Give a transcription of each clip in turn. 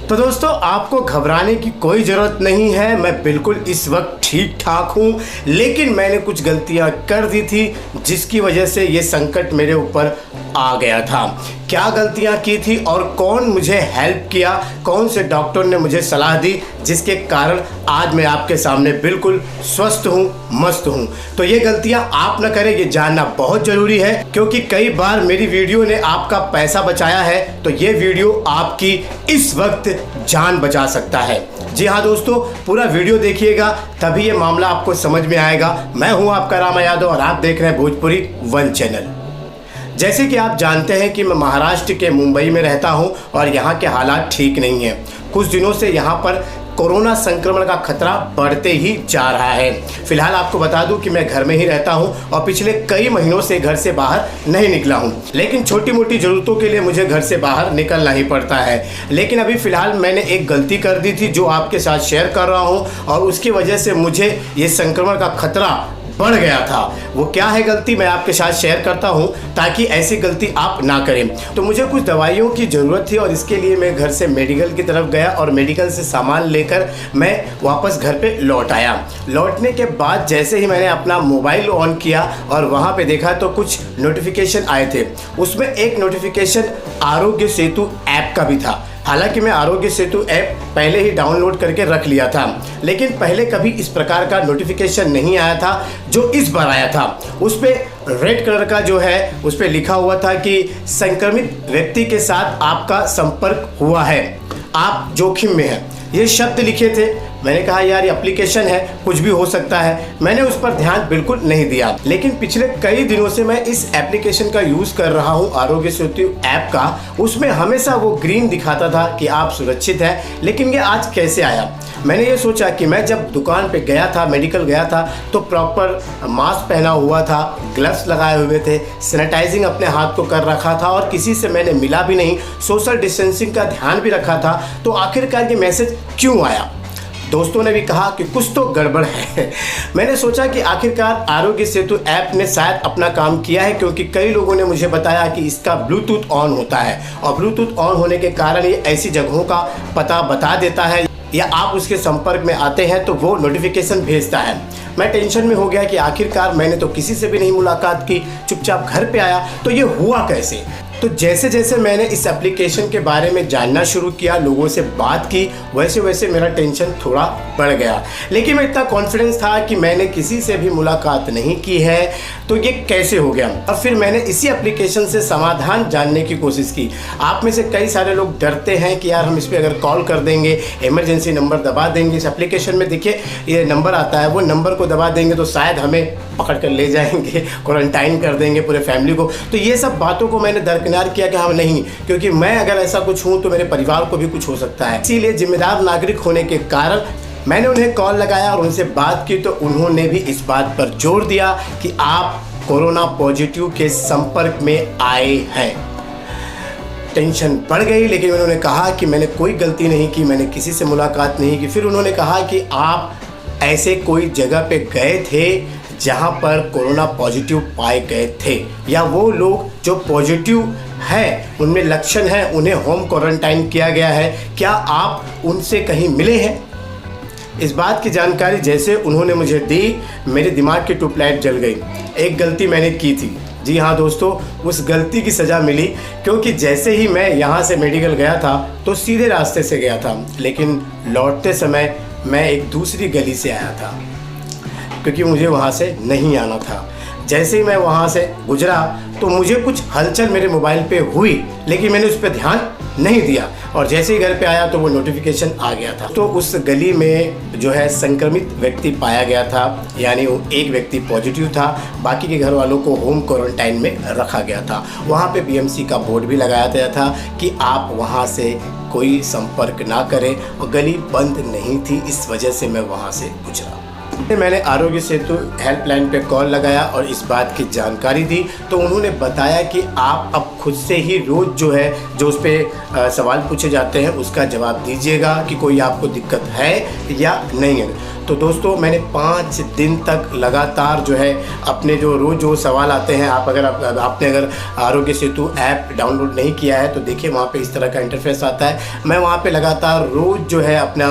तो दोस्तों आपको घबराने की कोई ज़रूरत नहीं है, मैं बिल्कुल इस वक्त ठीक ठाक हूँ। लेकिन मैंने कुछ गलतियाँ कर दी थी जिसकी वजह से ये संकट मेरे ऊपर आ गया था। क्या गलतियाँ की थी और कौन मुझे हेल्प किया, कौन से डॉक्टर ने मुझे सलाह दी जिसके कारण आज मैं आपके सामने बिल्कुल स्वस्थ हूँ, मस्त हूँ। तो ये गलतियाँ आप न करें, ये जानना बहुत ज़रूरी है, क्योंकि कई बार मेरी वीडियो ने आपका पैसा बचाया है तो ये वीडियो आपकी इस वक्त जान बचा सकता है। जी हाँ दोस्तों, पूरा वीडियो देखिएगा तभी ये मामला आपको समझ में आएगा। मैं हूँ आपका रामा यादव और आप देख रहे हैं भोजपुरी वन चैनल। जैसे कि आप जानते हैं कि मैं महाराष्ट्र के मुंबई में रहता हूं और यहां के हालात ठीक नहीं हैं। कुछ दिनों से यहां पर कोरोना संक्रमण का खतरा बढ़ते ही जा रहा है। फिलहाल आपको बता दूं कि मैं घर में ही रहता हूं और पिछले कई महीनों से घर से बाहर नहीं निकला हूं, लेकिन छोटी मोटी ज़रूरतों के लिए मुझे घर से बाहर निकलना ही पड़ता है। लेकिन अभी फ़िलहाल मैंने एक गलती कर दी थी जो आपके साथ शेयर कर रहा हूँ और उसकी वजह से मुझे ये संक्रमण का खतरा बढ़ गया था। वो क्या है गलती, मैं आपके साथ शेयर करता हूं ताकि ऐसी गलती आप ना करें। तो मुझे कुछ दवाइयों की ज़रूरत थी और इसके लिए मैं घर से मेडिकल की तरफ गया और मेडिकल से सामान लेकर मैं वापस घर पे लौट आया। लौटने के बाद जैसे ही मैंने अपना मोबाइल ऑन किया और वहाँ पे देखा तो कुछ नोटिफिकेशन आए थे। उसमें एक नोटिफिकेशन आरोग्य सेतु ऐप का भी था। हालांकि मैं आरोग्य सेतु ऐप पहले ही डाउनलोड करके रख लिया था, लेकिन पहले कभी इस प्रकार का नोटिफिकेशन नहीं आया था जो इस बार आया था। उस पर रेड कलर का जो है उस पर लिखा हुआ था कि संक्रमित व्यक्ति के साथ आपका संपर्क हुआ है, आप जोखिम में हैं। ये शब्द लिखे थे। मैंने कहा यार ये एप्लीकेशन है, कुछ भी हो सकता है। मैंने उस पर ध्यान बिल्कुल नहीं दिया, लेकिन पिछले कई दिनों से मैं इस एप्लीकेशन का यूज़ कर रहा हूँ, आरोग्य सेतु ऐप का। उसमें हमेशा वो ग्रीन दिखाता था कि आप सुरक्षित हैं, लेकिन ये आज कैसे आया। मैंने ये सोचा कि मैं जब दुकान पे गया था, मेडिकल गया था, तो प्रॉपर मास्क पहना हुआ था, ग्लव्स लगाए हुए थे, सैनिटाइजिंग अपने हाथ को कर रखा था और किसी से मैंने मिला भी नहीं, सोशल डिस्टेंसिंग का ध्यान भी रखा था। तो आखिरकार ये मैसेज क्यों आया? दोस्तों ने भी कहा कि कुछ तो गड़बड़ है। मैंने सोचा कि आखिरकार आरोग्य सेतु ऐप ने शायद अपना काम किया है, क्योंकि कई लोगों ने मुझे बताया कि इसका ब्लूटूथ ऑन होता है और ब्लूटूथ ऑन होने के कारण ये ऐसी जगहों का पता बता देता है या आप उसके संपर्क में आते हैं तो वो नोटिफिकेशन भेजता है। मैं टेंशन में हो गया कि आखिरकार मैंने तो किसी से भी नहीं मुलाकात की, चुपचाप घर पे आया, तो ये हुआ कैसे। तो जैसे जैसे मैंने इस एप्लीकेशन के बारे में जानना शुरू किया, लोगों से बात की, वैसे वैसे मेरा टेंशन थोड़ा बढ़ गया। लेकिन मैं इतना कॉन्फिडेंस था कि मैंने किसी से भी मुलाकात नहीं की है, तो ये कैसे हो गया। और फिर मैंने इसी एप्लीकेशन से समाधान जानने की कोशिश की। आप में से कई सारे लोग डरते हैं कि यार हम इस पर अगर कॉल कर देंगे, इमरजेंसी नंबर दबा देंगे, इस एप्लीकेशन में देखिए ये नंबर आता है, वो नंबर को दबा देंगे तो शायद हमें पकड़ कर ले जाएंगे, क्वारंटाइन कर देंगे पूरे फैमिली को। तो ये सब बातों को मैंने दरकिनार किया कि हाँ नहीं, क्योंकि मैं अगर ऐसा कुछ हूँ तो मेरे परिवार को भी कुछ हो सकता है। इसीलिए जिम्मेदार नागरिक होने के कारण मैंने उन्हें कॉल लगाया और उनसे बात की, तो उन्होंने भी इस बात पर जोर दिया कि आप कोरोना पॉजिटिव के संपर्क में आए हैं। टेंशन बढ़ गई, लेकिन उन्होंने कहा कि मैंने कोई गलती नहीं की, मैंने किसी से मुलाकात नहीं की। फिर उन्होंने कहा कि आप ऐसे कोई जगह पे गए थे जहाँ पर कोरोना पॉजिटिव पाए गए थे, या वो लोग जो पॉजिटिव है उनमें लक्षण है, उन्हें होम क्वारंटाइन किया गया है, क्या आप उनसे कहीं मिले हैं। इस बात की जानकारी जैसे उन्होंने मुझे दी, मेरे दिमाग की ट्यूबलाइट जल गई। एक गलती मैंने की थी। जी हाँ दोस्तों, उस गलती की सज़ा मिली, क्योंकि जैसे ही मैं यहाँ से मेडिकल गया था तो सीधे रास्ते से गया था, लेकिन लौटते समय मैं एक दूसरी गली से आया था, क्योंकि मुझे वहाँ से नहीं आना था। जैसे ही मैं वहाँ से गुजरा तो मुझे कुछ हलचल मेरे मोबाइल पे हुई, लेकिन मैंने उस पर ध्यान नहीं दिया और जैसे ही घर पे आया तो वो नोटिफिकेशन आ गया था। तो उस गली में जो है संक्रमित व्यक्ति पाया गया था, यानी वो एक व्यक्ति पॉजिटिव था, बाकी के घर वालों को होम क्वारंटाइन में रखा गया था। वहाँ पे बीएमसी का बोर्ड भी लगाया गया था कि आप वहाँ से कोई संपर्क ना करें, और गली बंद नहीं थी, इस वजह से मैं वहाँ से गुजरा। मैंने आरोग्य सेतु हेल्पलाइन पे कॉल लगाया और इस बात की जानकारी दी, तो उन्होंने बताया कि आप अब खुद से ही रोज़ जो है जो उस पर सवाल पूछे जाते हैं उसका जवाब दीजिएगा कि कोई आपको दिक्कत है या नहीं है। तो दोस्तों मैंने 5 दिन तक लगातार जो है अपने जो रोज़ जो सवाल आते हैं, आपने अगर आरोग्य सेतु ऐप डाउनलोड नहीं किया है तो देखिए वहाँ पे इस तरह का इंटरफेस आता है। मैं वहाँ पे लगातार रोज़ जो है अपना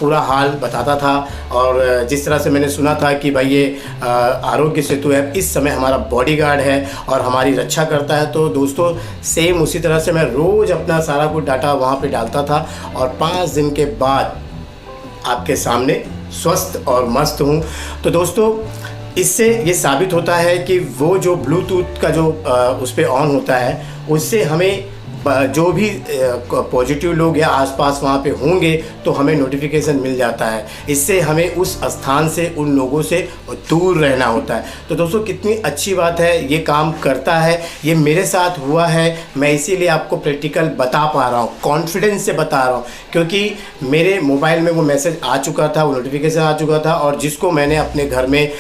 पूरा हाल बताता था और जिस तरह से मैंने सुना था कि भाई ये आरोग्य सेतु ऐप इस समय हमारा बॉडीगार्ड है और हमारी रक्षा करता है, तो दोस्तों सेम उसी तरह से मैं रोज़ अपना सारा कुछ डाटा वहाँ पे डालता था और 5 दिन के बाद आपके सामने स्वस्थ और मस्त हूँ। तो दोस्तों इससे ये साबित होता है कि वो जो ब्लूटूथ का जो उस पर ऑन होता है उससे हमें जो भी पॉजिटिव लोग या आसपास वहाँ पे होंगे तो हमें नोटिफिकेशन मिल जाता है। इससे हमें उस स्थान से उन लोगों से दूर रहना होता है। तो दोस्तों कितनी अच्छी बात है, ये काम करता है, ये मेरे साथ हुआ है। मैं इसीलिए आपको प्रैक्टिकल बता पा रहा हूँ, कॉन्फिडेंस से बता रहा हूँ, क्योंकि मेरे मोबाइल में वो मैसेज आ चुका था, वो नोटिफिकेशन आ चुका था और जिसको मैंने अपने घर में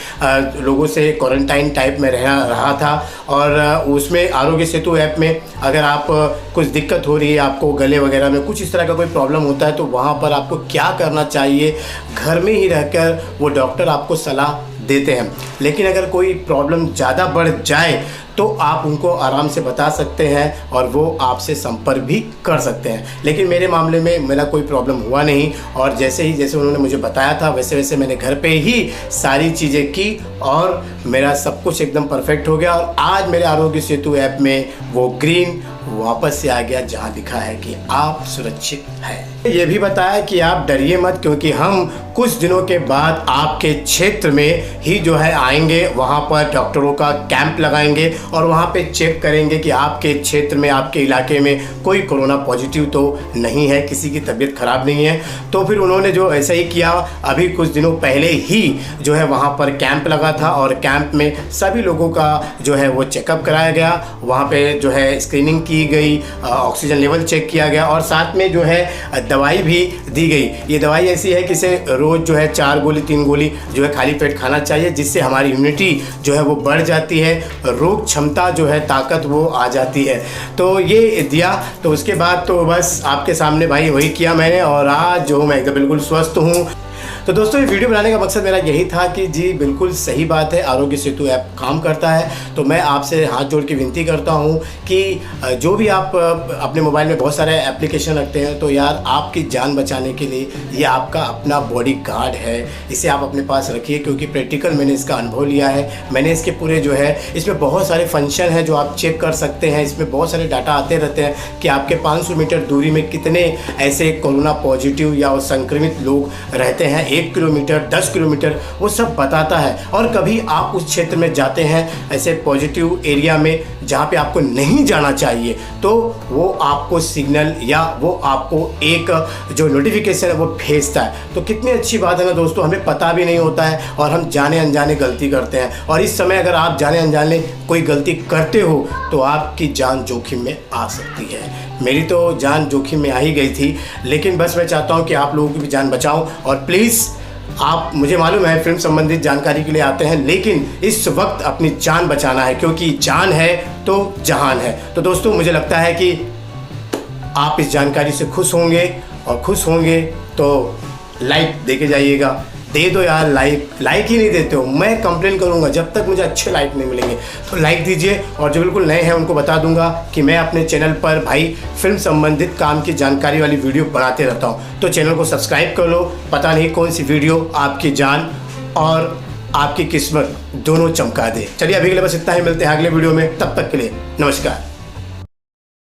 लोगों से क्वारंटाइन टाइप में रहा था और उसमें आरोग्य सेतु ऐप में अगर आप कुछ दिक्कत हो रही है, आपको गले वगैरह में कुछ इस तरह का कोई प्रॉब्लम होता है तो वहाँ पर आपको क्या करना चाहिए, घर में ही रहकर वो डॉक्टर आपको सलाह देते हैं। लेकिन अगर कोई प्रॉब्लम ज़्यादा बढ़ जाए तो आप उनको आराम से बता सकते हैं और वो आपसे संपर्क भी कर सकते हैं। लेकिन मेरे मामले में मेरा कोई प्रॉब्लम हुआ नहीं और जैसे उन्होंने मुझे बताया था वैसे मैंने घर पे ही सारी चीज़ें की और मेरा सब कुछ एकदम परफेक्ट हो गया और आज मेरे आरोग्य सेतु ऐप में वो ग्रीन वापस से आ गया जहां लिखा है कि आप सुरक्षित हैं। ये भी बताया कि आप डरिए मत, क्योंकि हम कुछ दिनों के बाद आपके क्षेत्र में ही जो है आएंगे, वहां पर डॉक्टरों का कैंप लगाएंगे और वहां पे चेक करेंगे कि आपके क्षेत्र में, आपके इलाके में कोई कोरोना पॉजिटिव तो नहीं है, किसी की तबीयत खराब नहीं है। तो फिर उन्होंने जो ऐसा ही किया, अभी कुछ दिनों पहले ही जो है वहाँ पर कैंप लगा था और कैंप में सभी लोगों का जो है वो चेकअप कराया गया, वहाँ पे जो है स्क्रीनिंग की गई, ऑक्सीजन लेवल चेक किया गया और साथ में जो है दवाई भी दी गई। ये दवाई ऐसी है कि इसे रोज़ जो है 4 गोली 3 गोली जो है खाली पेट खाना चाहिए, जिससे हमारी इम्यूनिटी जो है वो बढ़ जाती है, रोग क्षमता जो है ताकत वो आ जाती है। तो ये दिया, तो उसके बाद तो बस आपके सामने भाई वही किया मैंने और आज जो मैं एकदम बिल्कुल स्वस्थ हूँ। तो दोस्तों ये वीडियो बनाने का मकसद मेरा यही था कि जी बिल्कुल सही बात है, आरोग्य सेतु ऐप काम करता है। तो मैं आपसे हाथ जोड़ के विनती करता हूं कि जो भी आप अपने मोबाइल में बहुत सारे एप्लीकेशन रखते हैं तो यार आपकी जान बचाने के लिए ये आपका अपना बॉडी गार्ड है, इसे आप अपने पास रखिए, क्योंकि प्रैक्टिकल मैंने इसका अनुभव लिया है। मैंने इसके पूरे जो है इसमें बहुत सारे फंक्शन हैं जो आप चेक कर सकते हैं, इसमें बहुत सारे डाटा आते रहते हैं कि आपके 500 मीटर दूरी में कितने ऐसे कोरोना पॉजिटिव या संक्रमित लोग रहते हैं, 1 किलोमीटर 10 किलोमीटर वो सब बताता है। और कभी आप उस क्षेत्र में जाते हैं ऐसे पॉजिटिव एरिया में जहाँ पे आपको नहीं जाना चाहिए, तो वो आपको सिग्नल या वो आपको एक जो नोटिफिकेशन है वो भेजता है। तो कितनी अच्छी बात है ना दोस्तों, हमें पता भी नहीं होता है और हम जाने अनजाने गलती करते हैं और इस समय अगर आप जाने अनजाने कोई गलती करते हो तो आपकी जान जोखिम में आ सकती है। मेरी तो जान जोखिम में आ ही गई थी, लेकिन बस मैं चाहता हूँ कि आप लोगों की भी जान बचाऊँ। और प्लीज़ आप, मुझे मालूम है फिल्म संबंधित जानकारी के लिए आते हैं, लेकिन इस वक्त अपनी जान बचाना है, क्योंकि जान है तो जहान है। तो दोस्तों मुझे लगता है कि आप इस जानकारी से खुश होंगे और खुश होंगे तो लाइक देके जाइएगा। दे दो यार, लाइक ही नहीं देते हो, मैं कंप्लेन करूंगा जब तक मुझे अच्छे लाइक नहीं मिलेंगे। तो लाइक दीजिए और जो बिल्कुल नए हैं उनको बता दूंगा कि मैं अपने चैनल पर भाई फिल्म संबंधित काम की जानकारी वाली वीडियो बनाते रहता हूं। तो चैनल को सब्सक्राइब कर लो, पता नहीं कौन सी वीडियो आपकी जान और आपकी किस्मत दोनों चमका दे। चलिए अभी के लिए बस इतना ही, मिलते हैं अगले वीडियो में, तब तक के लिए नमस्कार।